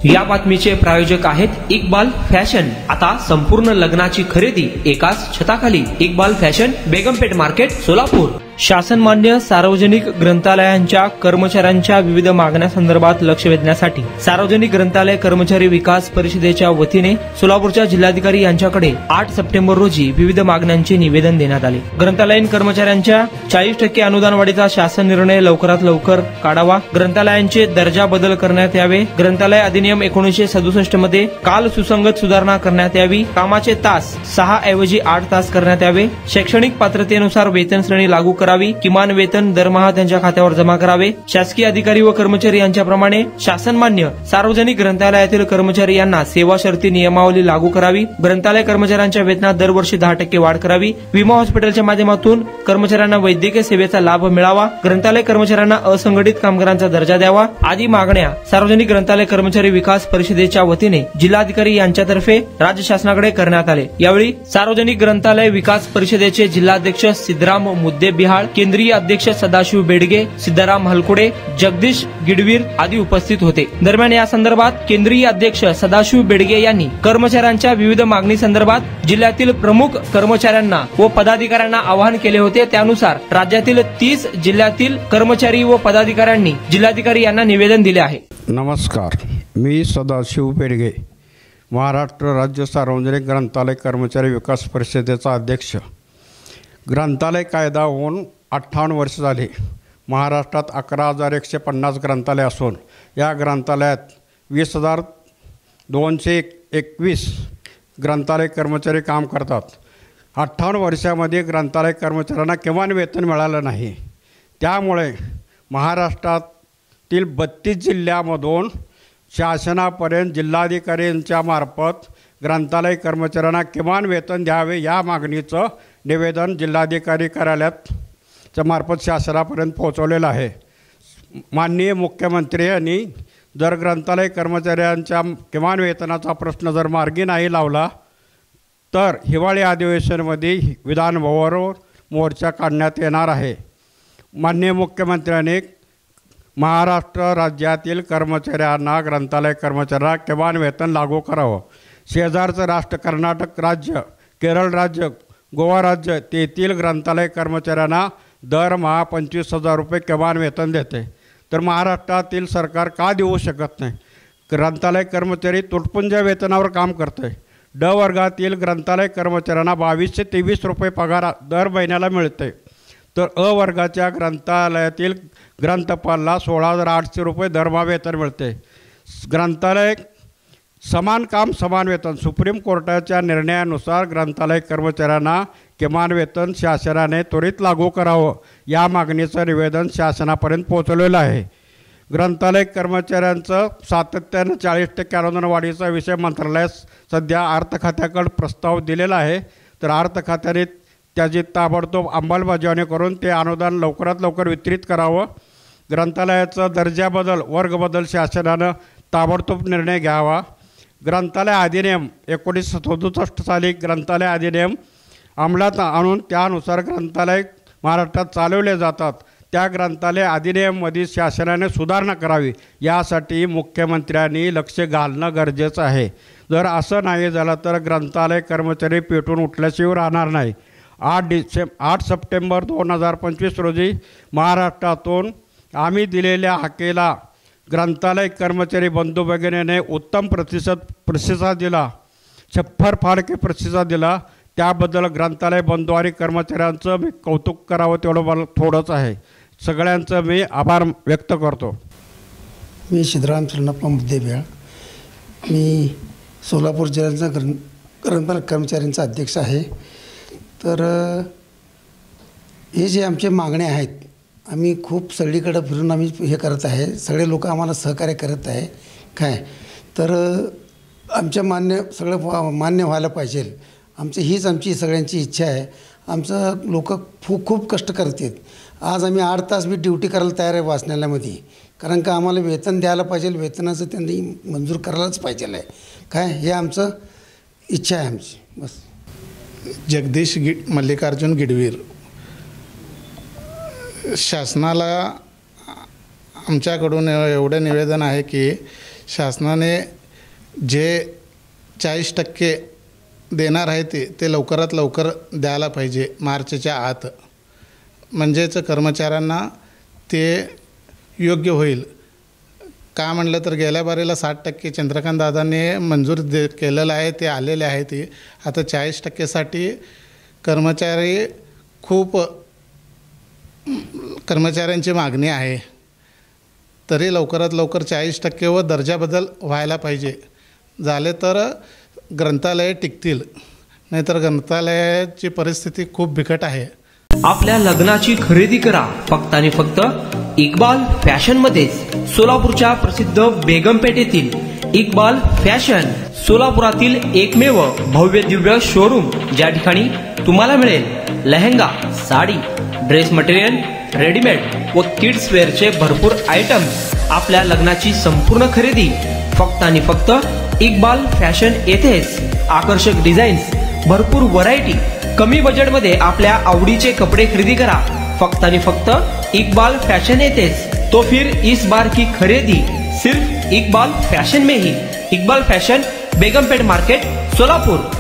या बातमीचे प्रायोजक आहेत इक्बाल फॅशन। आता संपूर्ण लग्नाची खरेदी एकाच छताखाली। Iqbal fashion, Begumpeth market, Solapur. शासन मान्य सार्वजनिक ग्रंथालयांच्या कर्मचाऱ्यांच्या विविध मागण्यांसंदर्भात लक्ष वेधण्यासाठी सार्वजनिक ग्रंथालय कर्मचारी विकास परिषदेच्या वतीने सोलापूरच्या जिल्हाधिकारी यांच्याकडे 8 सप्टेंबर रोजी विविध मागण्यांचे निवेदन देण्यात आले। ग्रंथालयीन कर्मचाऱ्यांच्या 40% अनुदान वाढीचा शासन निर्णय लवकरात लवकर काढावा। ग्रंथालयांचे दर्जा बदल करण्यात यावे। ग्रंथालय अधिनियम 1967 मध्ये काल सुसंगत सुधारणा करण्यात यावी। कामाचे तास 6 ऐवजी 8 तास करण्यात यावे। शैक्षणिक पात्रतेनुसार वेतन श्रेणी लागू करावी। किमान वेतन दरमहा त्यांच्या खात्यावर जमा करावे। शासकीय अधिकारी व कर्मचारी यांच्याप्रमाणे शासनमान्य सार्वजनिक ग्रंथालयातील कर्मचारी यांना सेवा शर्ती नियमावली लागू करावी। ग्रंथालय कर्मचाऱ्यांच्या वेतनात दरवर्षी 10% वाढ करावी। विमा हॉस्पिटलच्या माध्यमातून कर्मचाऱ्यांना वैद्यकीय सेवेचा लाभ मिळावा। ग्रंथालय कर्मचाऱ्यांना असंघटित कामगारांचा दर्जा द्यावा आदी मागण्या सार्वजनिक ग्रंथालय कर्मचारी विकास परिषदेच्या वतीने जिल्हाधिकारी यांच्यातर्फे राज्य शासनाकडे करण्यात आले। यावेळी सार्वजनिक ग्रंथालय विकास परिषदेचे जिल्हाध्यक्ष सिद्धराम मुद्देबिहाळ, केंद्रीय अध्यक्ष सदाशिव बेडगे, सिद्धाराम हलकुडे, जगदीश गिडवीर आदी उपस्थित होते। दरम्यान या संदर्भात केंद्रीय अध्यक्ष सदाशिव बेडगे यांनी कर्मचाऱ्यांच्या विविध मागणी संदर्भात जिल्ह्यातील प्रमुख कर्मचाऱ्यांना व पदाधिकाऱ्यांना आवाहन केले होते। त्यानुसार राज्यातील 30 जिल्ह्यातील कर्मचारी व पदाधिकाऱ्यांनी जिल्हाधिकारी यांना निवेदन दिले आहे। नमस्कार, मी सदाशिव बेडगे, महाराष्ट्र राज्य सार्वजनिक ग्रंथालय कर्मचारी विकास परिषदेचा अध्यक्ष। ग्रंथालय कायदा होऊन 58 वर्ष झाले। महाराष्ट्रात 11,150 ग्रंथालय असून या ग्रंथालयात 20,221 ग्रंथालय कर्मचारी काम करतात। 58 वर्षामध्ये ग्रंथालय कर्मचाऱ्यांना किमान वेतन मिळालं नाही। त्यामुळे महाराष्ट्रातील 32 जिल्ह्यामधून शासनापर्यंत जिल्हाधिकाऱ्यांच्या मार्फत ग्रंथालय कर्मचाऱ्यांना किमान वेतन द्यावे या मागणीचं निवेदन जिल्हाधिकारी कार्यालयाच्या मार्फत शासनापर्यंत पोहोचवलेलं आहे। माननीय मुख्यमंत्री यांनी जर ग्रंथालय कर्मचाऱ्यांच्या किमान वेतनाचा प्रश्न जर मार्गी नाही लावला तर हिवाळी अधिवेशनामध्ये विधानभवनावर मोर्चा काढण्यात येणार आहे। माननीय मुख्यमंत्र्यांनी महाराष्ट्र राज्यातील कर्मचाऱ्यांना, ग्रंथालय कर्मचाऱ्यांना किमान वेतन लागू करावं। शेजारचं राष्ट्र कर्नाटक राज्य, केरळ राज्य, गोवा राज्य तेथील ग्रंथालय कर्मचाऱ्यांना दरमहा 25,000 रुपये किमान वेतन देते, तर महाराष्ट्रातील सरकार का देऊ शकत नाही? ग्रंथालय कर्मचारी तुटपुंज वेतनावर काम करते। ड वर्गातील ग्रंथालय कर्मचाऱ्यांना 22 ते 23 रुपये पगार दर महिन्याला मिळते, तर अ वर्गाच्या ग्रंथालयातील ग्रंथपालला 16,800 रुपये दरमहा वेतन मिळते। ग्रंथालय समान काम समान वेतन, सुप्रीम कोर्टाच्या निर्णयानुसार ग्रंथालय कर्मचाऱ्यांना किमान वेतन शासनाने त्वरित लागू करावं या मागणीचं निवेदन शासनापर्यंत पोहोचवलेलं आहे। ग्रंथालय कर्मचाऱ्यांचं सातत्यानं 40% अनुदान वाढीचा विषय मंत्रालयात सध्या अर्थ खात्याकडे प्रस्ताव दिलेला आहे, तर अर्थ खात्याने त्याची ताबडतोब अंमलबजावणी करून ते अनुदान लवकरात लवकर वितरित करावं। ग्रंथालयाचा दर्जा बदल, वर्ग बदल शासनानं ताबडतोब निर्णय घ्यावा। ग्रंथालय अधिनियम 1967 साली ग्रंथालय अधिनियम अंमलात आणून त्यानुसार ग्रंथालय महाराष्ट्रात चालवले जातात। त्या ग्रंथालय अधिनियममध्ये शासनाने सुधारणा करावी यासाठी मुख्यमंत्र्यांनी लक्ष घालणं गरजेचं आहे। जर असं नाही झालं तर ग्रंथालय कर्मचारी पेटून उठल्याशिवाय राहणार नाही। 8 सप्टेंबर 2025 रोजी महाराष्ट्रातून आम्ही दिलेल्या हाकेला ग्रंथालय कर्मचारी बंधू भगिनीने उत्तम प्रतिसाद दिला, छप्पर फाडके प्रतिसाद दिला। त्याबद्दल ग्रंथालय बंधू आणि कर्मचाऱ्यांचं मी कौतुक करावं तेवढं मला थोडंच आहे। सगळ्यांचं मी आभार व्यक्त करतो। मी सिद्धराम मुद्देबिहाळ, मी सोलापूर जिल्ह्याचा ग्रंथालय कर्मचाऱ्यांचा अध्यक्ष आहे। तर हे जे आमचे मागण्या आहेत, आम्ही खूप सगळीकडे फिरून आम्ही हे करत आहे, सगळे लोक आम्हाला सहकार्य करत आहे काय, तर आमच्या सगळं मान्य व्हायला पाहिजे। हीच आमची सगळ्यांची इच्छा आहे। आमचं लोक खूप कष्ट करतात। आज आम्ही 8 तास बी ड्युटी करायला तयार आहे वाचनालयामध्ये, कारण का आम्हाला वेतन द्यायला पाहिजे, वेतनाचं त्यांनी मंजूर करायलाच पाहिजे आहे काय, हे आमचं इच्छा आहे आमची बस। जगदीश मल्लिकार्जुन गिडवीर, शासनाला आमच्याकडून एवढं निवेदन आहे की शासनाने जे 40% देणार आहे ते लवकरात लवकर द्यायला पाहिजे मार्चच्या आत, म्हणजेच कर्मचाऱ्यांना ते योग्य होईल. का म्हणलं तर गेल्या बारीला 60% चंद्रकांत दादांनी मंजूर केलेलं आहे, ते आलेले आहे. ते आता 40%साठी कर्मचाऱ्यांची मागणी आहे. तरी लवकरात लवकर 40% व दर्जा बदल व्हायला पाहिजे. झाले तर ग्रंथालये टिकतील, नाहीतर ग्रंथालयाची परिस्थिती खूप बिकट आहे. आपल्या लग्नाची खरेदी करा फक्त आणि फक्त इक्बाल फॅशन मध्येच. सोलापूरच्या प्रसिद्ध बेगमपेठ येथील इक्बाल फॅशन सोलापुरातील एकमेव भव्य दिव्य शोरूम, ज्या ठिकाणी तुम्हाला मिळेल lehenga, sari, dress material, readymade व किड्स वेअरचे भरपूर आयटम्स. आपल्या लग्नाची संपूर्ण खरेदी फक्त आणि फक्त इक्बाल फॅशन येथेच. आकर्षक डिझाईन्स, भरपूर व्हरायटी, कमी बजेटमध्ये आपल्या आवडीचे कपडे खरेदी करा फक्त आणि फक्त इक्बाल फॅशन येथेच. तो फिर इस बार की खरेदी सिर्फ इक्बाल फैशन में ही. Iqbal fashion, Begumpeth market, Solapur.